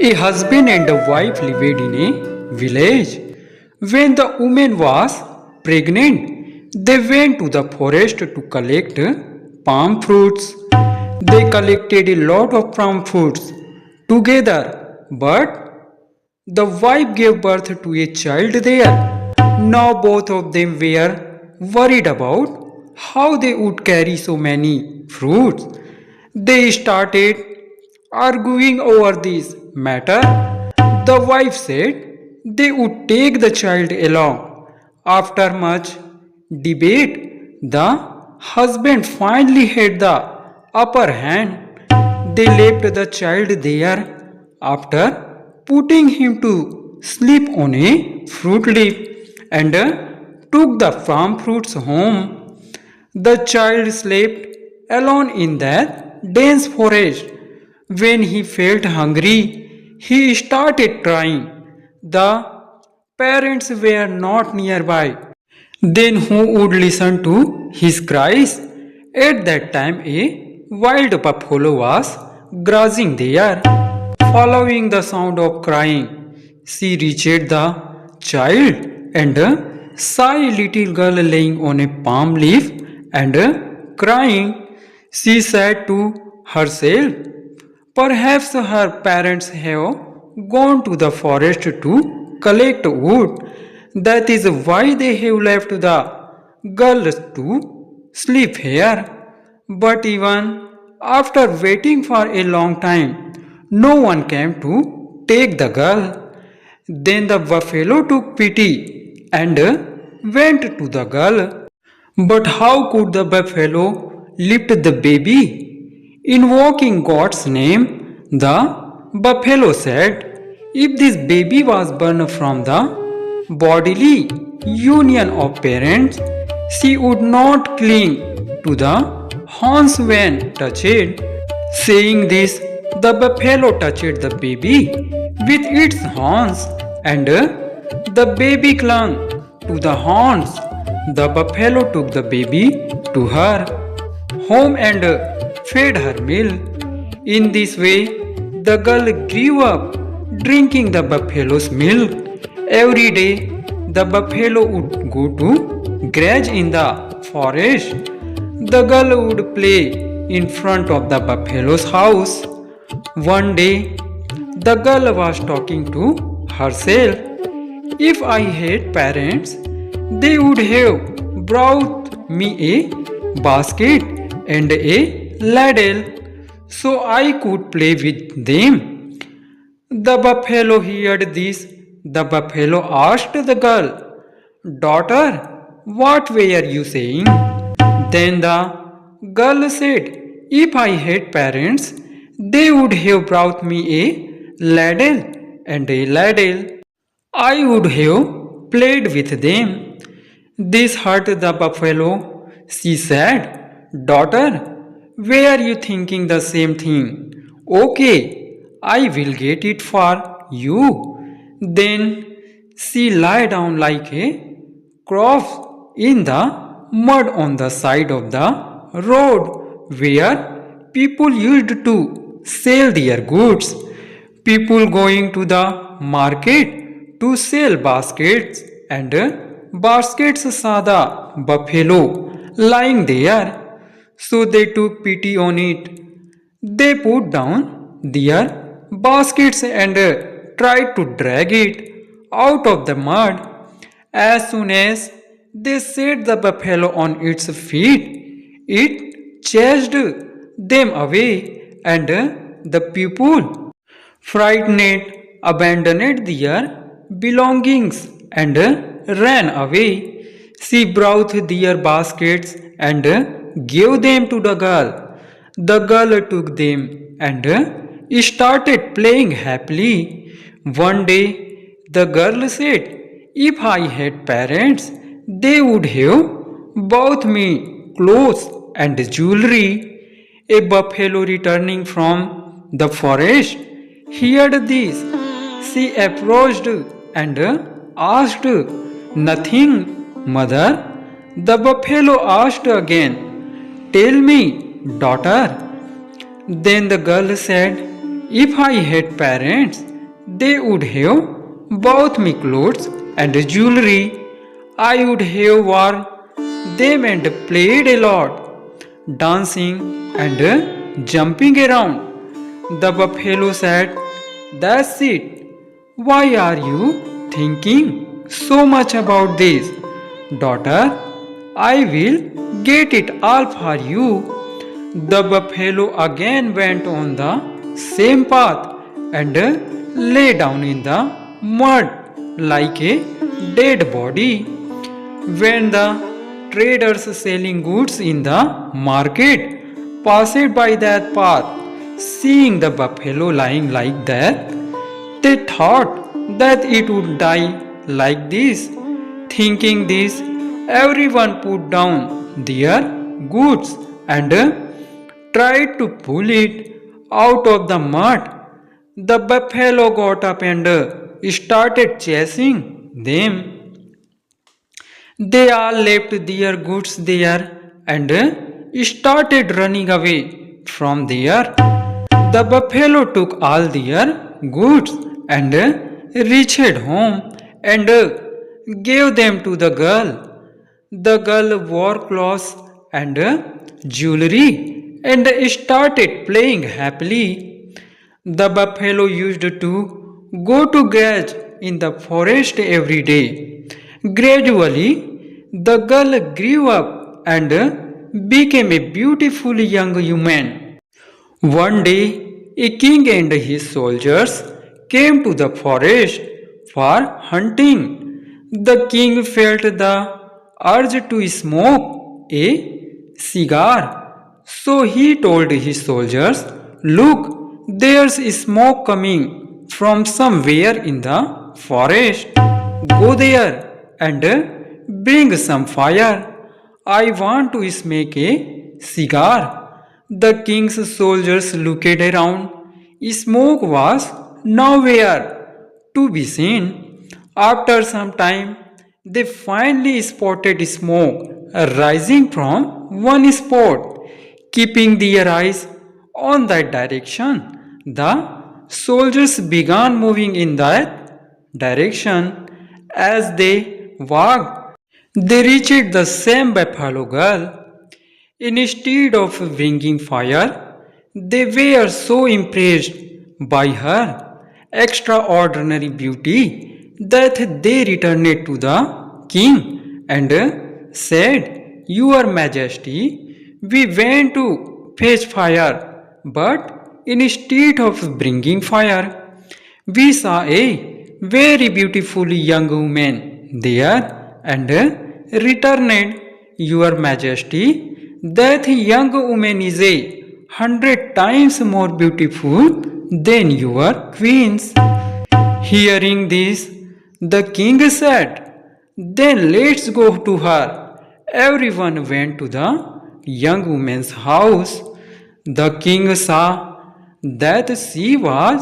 A husband and a wife lived in a village. When the woman was pregnant, they went to the forest to collect palm fruits. They collected a lot of palm fruits together, but the wife gave birth to a child there. Now both of them were worried about how they would carry so many fruits. They started arguing over this matter. The wife said they would take the child along. After much debate, the husband finally had the upper hand. They left the child there after putting him to sleep on a fruit leaf and took the palm fruits home. The child slept alone in that dense forest. When he felt hungry, he started crying. The parents were not nearby. Then who would listen to his cries? At that time, a wild buffalo was grazing there. Following the sound of crying, she reached the child and saw a little girl laying on a palm leaf and crying. She said to herself, perhaps her parents have gone to the forest to collect wood. That is why they have left the girl to sleep here. But even after waiting for a long time, no one came to take the girl. Then the buffalo took pity and went to the girl. But how could the buffalo lift the baby? Invoking God's name, the buffalo said, if this baby was born from the bodily union of parents, she would not cling to the horns when touched. Saying this, the buffalo touched the baby with its horns, and the baby clung to the horns. The buffalo took the baby to her home and fed her milk. In this way, the girl grew up drinking the buffalo's milk. Every day, the buffalo would go to graze in the forest. The girl would play in front of the buffalo's house. One day, the girl was talking to herself. If I had parents, they would have brought me a basket and a ladle so I could play with them. The buffalo heard this. The buffalo asked the girl, daughter, what were you saying? Then the girl said, if I had parents, they would have brought me a ladle and a ladle. I would have played with them. This hurt the buffalo. She said, daughter, were you thinking the same thing? Okay, I will get it for you. Then she lay down like a corpse in the mud on the side of the road where people used to sell their goods. People going to the market to sell baskets and baskets saw the buffalo lying there. So they took pity on it. They put down their baskets and tried to drag it out of the mud. As soon as they set the buffalo on its feet, it chased them away, and the people, frightened, abandoned their belongings and ran away. She brought their baskets and gave them to the girl. The girl took them and started playing happily. One day, the girl said, if I had parents, they would have bought me clothes and jewelry. A buffalo returning from the forest heard this. She approached and asked, nothing, mother. The buffalo asked again, tell me, daughter. Then the girl said, if I had parents, They would have bought me clothes and jewelry. I would have worn them and played a lot, dancing and jumping around. The buffalo said, "That's it. Why are you thinking so much about this? Daughter, I will get it all for you." The buffalo again went on the same path and lay down in the mud like a dead body. When the traders selling goods in the market passed by that path, seeing the buffalo lying like that, they thought that it would die like this. Thinking this, everyone put down their goods and tried to pull it out of the mud. The buffalo got up and started chasing them. They all left their goods there and started running away from there. The buffalo took all their goods and reached home and gave them to the girl. The girl wore clothes and jewelry and started playing happily. The buffalo used to go to graze in the forest every day. Gradually, the girl grew up and became a beautiful young woman. One day, a king and his soldiers came to the forest for hunting. The king felt the urge to smoke a cigar. So he told his soldiers, "Look, there's smoke coming from somewhere in the forest. Go there and bring some fire. I want to smoke a cigar." The king's soldiers looked around. Smoke was nowhere to be seen. After some time, they finally spotted smoke rising from one spot. Keeping their eyes on that direction, the soldiers began moving in that direction. As they walked, they reached the same buffalo girl. Instead of bringing fire, they were so impressed by her extraordinary beauty that they returned to the king and said, "Your Majesty, we went to fetch fire, but instead of bringing fire, we saw a very beautiful young woman there and returned. Your Majesty, that young woman is 100 times more beautiful than your queens." Hearing this, the king said, "Then let's go to her." Everyone went to the young woman's house. The king saw that she was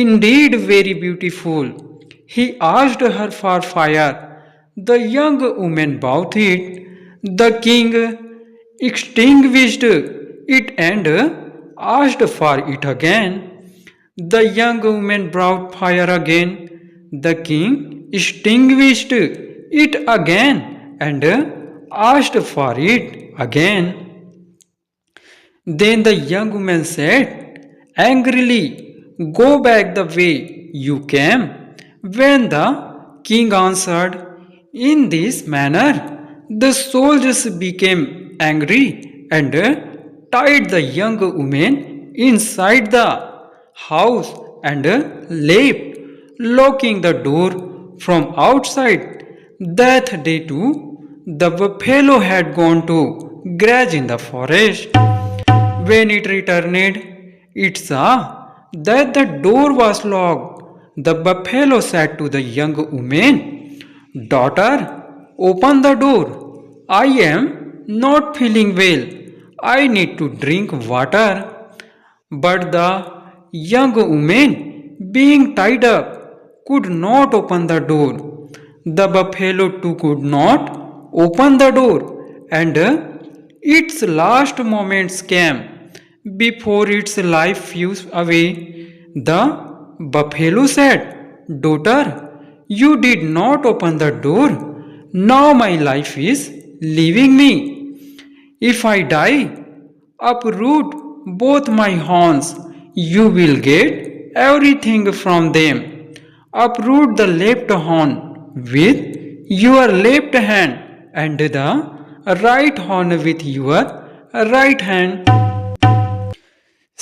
indeed very beautiful. He asked her for fire. The young woman brought it. The king extinguished it and asked for it again. The young woman brought fire again. The king extinguished it again and asked for it again. Then the young woman said angrily, "Go back the way you came." When the king answered in this manner, the soldiers became angry and tied the young woman inside the house and left, locking the door from outside. That day too, the buffalo had gone to graze in the forest. When it returned, it saw that the door was locked. The buffalo said to the young woman, "Daughter, open the door. I am not feeling well. I need to drink water." But the young woman, being tied up, could not open the door. The buffalo too could not open the door, and its last moments came. Before its life fused away, the buffalo said, "Daughter, you did not open the door. Now my life is leaving me. If I die, uproot both my horns. You will get everything from them. Uproot the left horn with your left hand and the right horn with your right hand."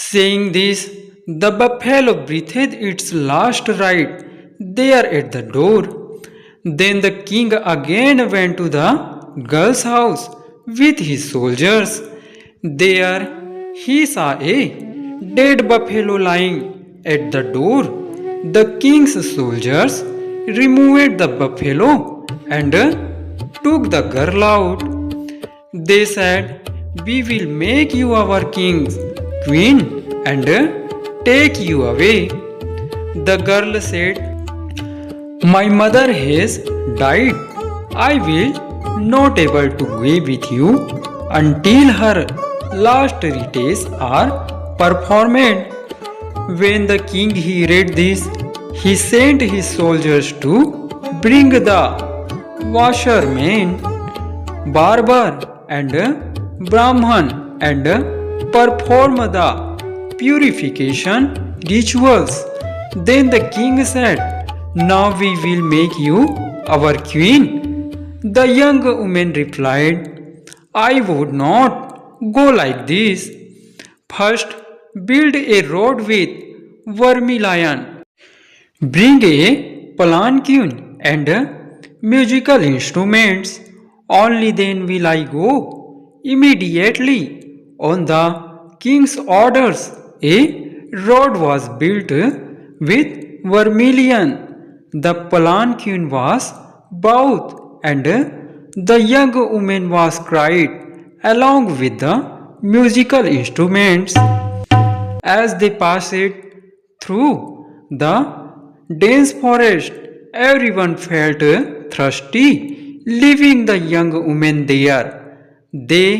Saying this, the buffalo breathed its last right there at the door. Then the king again went to the girl's house with his soldiers. There he saw a dead buffalo lying at the door. The king's soldiers removed the buffalo and took the girl out. They said, "We will make you our king's queen and take you away." The girl said, "My mother has died. I will not able to go with you until her last rites are performed." When the king heard this, he sent his soldiers to bring the washerman, barber, and Brahman and perform the purification rituals. Then the king said, "Now we will make you our queen." The young woman replied, "I would not go like this. First, build a road with vermilion. Bring a palanquin and musical instruments. Only then will I go." Immediately, on the king's orders, a road was built with vermilion. The palanquin was bought, and the young woman was cried along with the musical instruments. As they passed through the dense forest, everyone felt thirsty, leaving the young woman there. They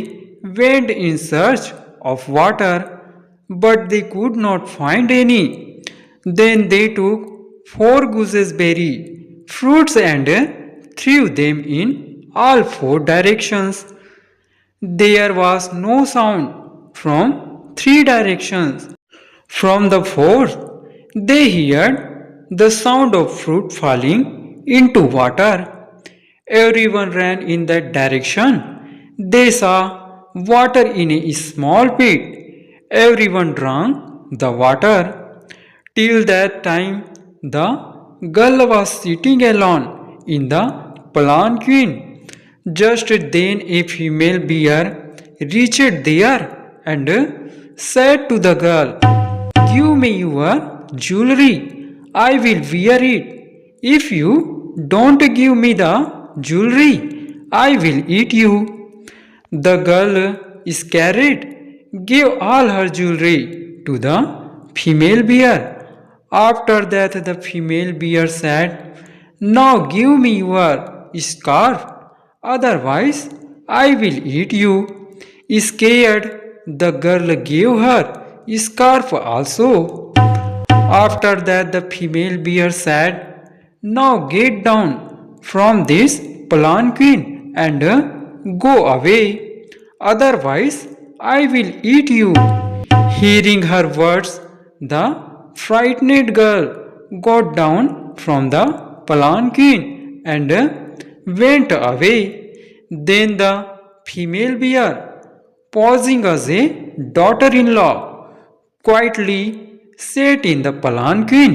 went in search of water, but they could not find any. Then they took 4 gooseberry fruits and threw them in all 4 directions. There was no sound from 3 directions. From the 4th, they heard the sound of fruit falling into water. Everyone ran in that direction. They saw water in a small pit. Everyone drank the water. Till that time, the girl was sitting alone in the palanquin. Just then a female bear reached there and said to the girl, "Give me your jewelry. I will wear it. If you don't give me the jewelry, I will eat you." The girl, scared, gave all her jewelry to the female bear. After that, the female bear said, "Now give me your scarf, otherwise I will eat you." Scared, the girl gave her scarf also. After that, the female bear said, "Now get down from this palanquin and go away, otherwise I will eat you." Hearing her words, the frightened girl got down from the palanquin and went away. Then the female bear, posing as a daughter-in-law, quietly sat in the palanquin.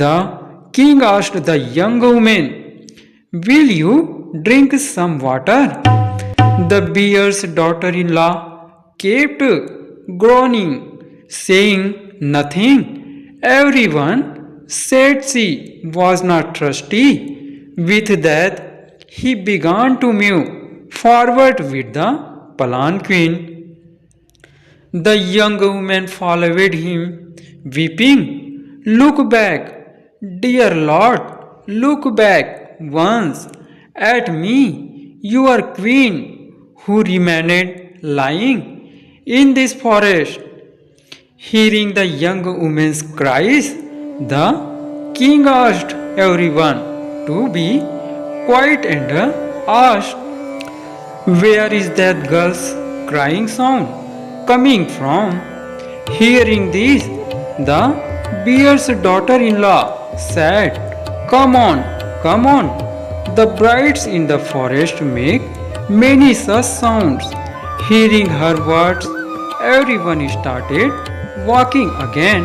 The king asked the young woman, "Will you drink some water?" The bear's daughter-in-law kept groaning, saying nothing. Everyone said she was not thirsty. With that, he began to move forward with the palanquin. The young woman followed him, weeping, "Look back, dear Lord, look back once at me, your queen, who remained lying in this forest." Hearing the young woman's cries, the king asked everyone to be quiet and asked, "Where is that girl's crying sound coming from?" Hearing this, the bear's daughter-in-law said, "Come on, come on. The brides in the forest make many such sounds." Hearing her words, everyone started walking again.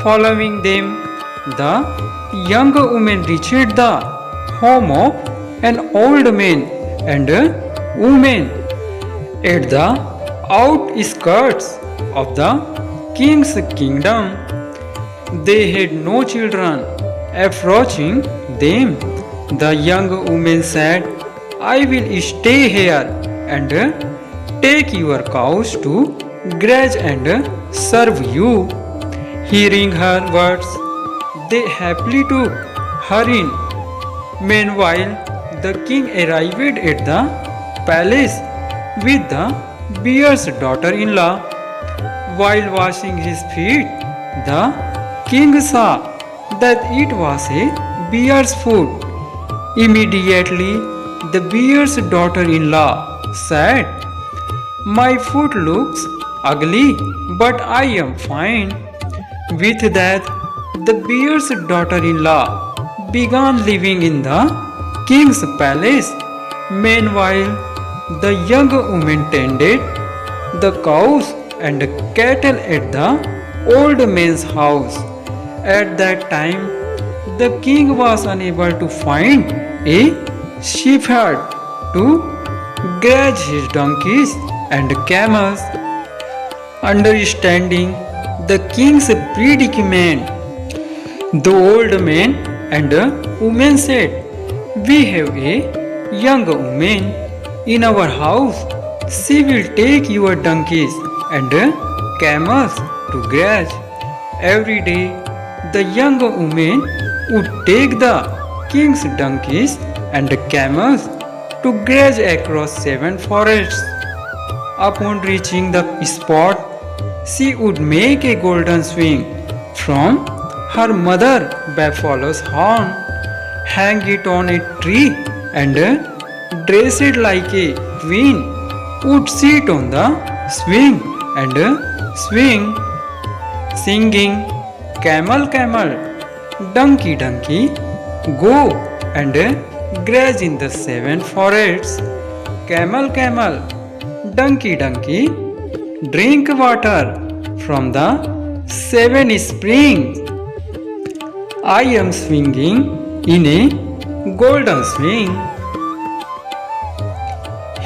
Following them, the young woman reached the home of an old man and a woman at the outskirts of the king's kingdom. They had no children. Approaching them, the young woman said, "I will stay here and take your cows to graze and serve you." Hearing her words, they happily took her in. Meanwhile, the king arrived at the palace with the bear's daughter-in-law. While washing his feet, the king saw that it was a bear's foot. Immediately, the bear's daughter-in-law said, "My foot looks ugly, but I am fine." With that, the bear's daughter-in-law began living in the king's palace. Meanwhile, the young woman tended the cows and cattle at the old man's house. At that time, the king was unable to find a shepherd to graze his donkeys and camels. Understanding the king's predicament, the old man and woman said, "We have a young woman in our house. She will take your donkeys and camels to graze." Every day, the young woman would take the king's donkeys and camels to graze across 7 forests. Upon reaching the spot, she would make a golden swing from her mother buffalo's horn, hang it on a tree, and dress it like a queen, would sit on the swing and swing, singing, "Camel, camel, donkey, donkey, go and graze in the 7 forests. Camel, camel, donkey, donkey, drink water from the 7 springs. I am swinging in a golden swing."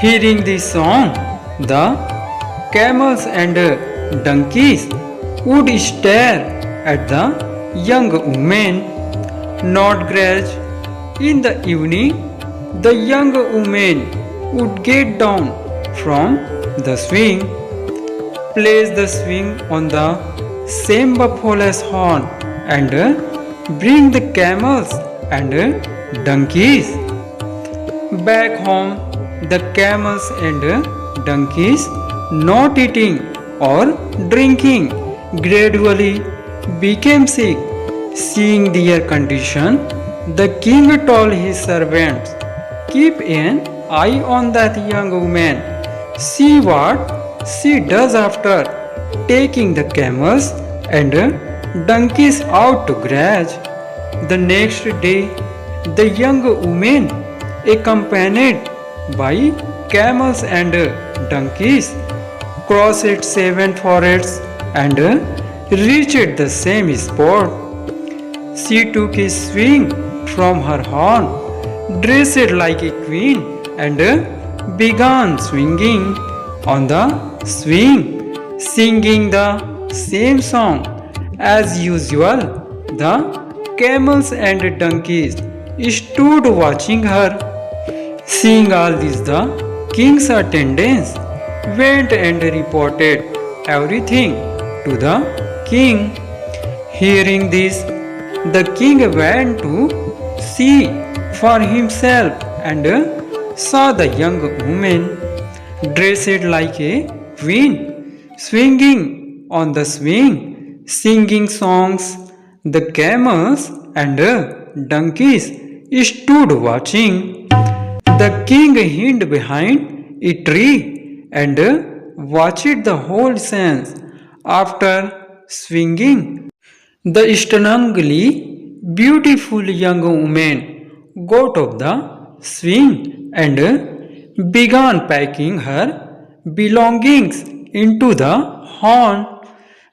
Hearing this song, the camels and donkeys would stare at the young woman, not graze. In the evening, the young woman would get down from the swing, place the swing on the same buffalo's horn, and bring the camels and donkeys. Back home, the camels and donkeys, not eating or drinking, gradually became sick. Seeing their condition, the king told his servants, "Keep an eye on that young woman. See what she does after taking the camels and donkeys out to graze." The next day, the young woman, accompanied by camels and donkeys, crossed 7 forests and reached the same spot. She took a swing from her horn, dressed like a queen, and began swinging on the swing, singing the same song. As usual, the camels and donkeys stood watching her. Seeing all this, the king's attendants went and reported everything to the king. Hearing this, the king went to see for himself and saw the young woman dressed like a queen, swinging on the swing, singing songs The camels and donkeys stood watching. The king hid behind a tree and watched the whole scene. After swinging, the strangely beautiful young woman got off the swing and began packing her belongings into the horn.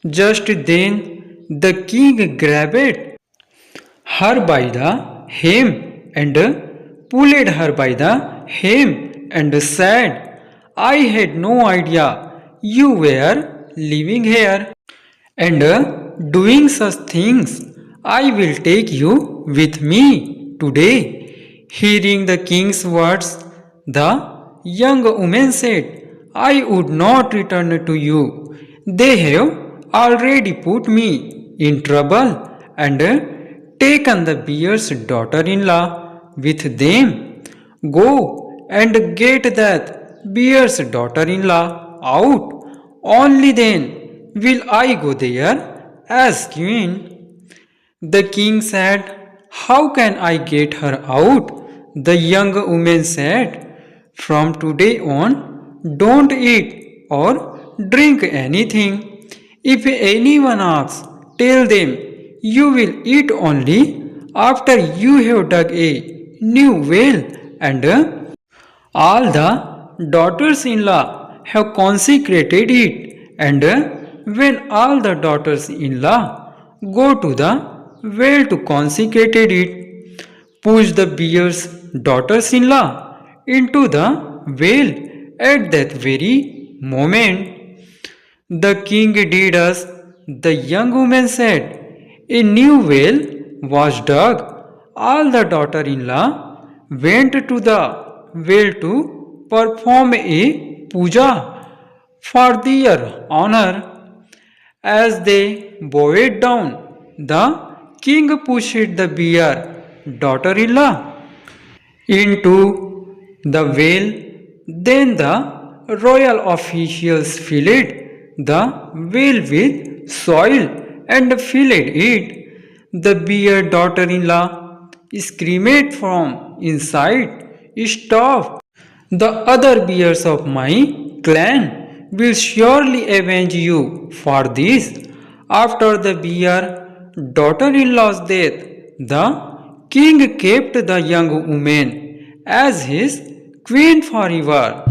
Just then, the king grabbed her by the hem and pulled her by the hem and said, I had no idea you were living here and doing such things. I will take you with me today. Hearing the king's words, the young woman said, I would not return to you. They have already put me in trouble and taken the bear's daughter in law with them. Go and get that bear's daughter in law out. Only then will I go there as queen. The king said, how can I get her out? The young woman said, from today on, don't eat or drink anything. If anyone asks, tell them you will eat only after you have dug a new well and all the daughters-in-law have consecrated it. And when all the daughters-in-law go to the well to consecrate it, push the bear's daughters-in-law into the well at that very moment. The king did as the young woman said. A new well was dug. All the daughter-in-law went to the well to perform a puja for their honor. As they bowed down, the king pushed the bear daughter-in-law into the well. Then the royal officials filled the well with soil and filled it. The bear daughter-in-law screamed from inside, stop! The other bears of my clan will surely avenge you for this. After the bear daughter-in-law's death, the king kept the young woman as his queen forever.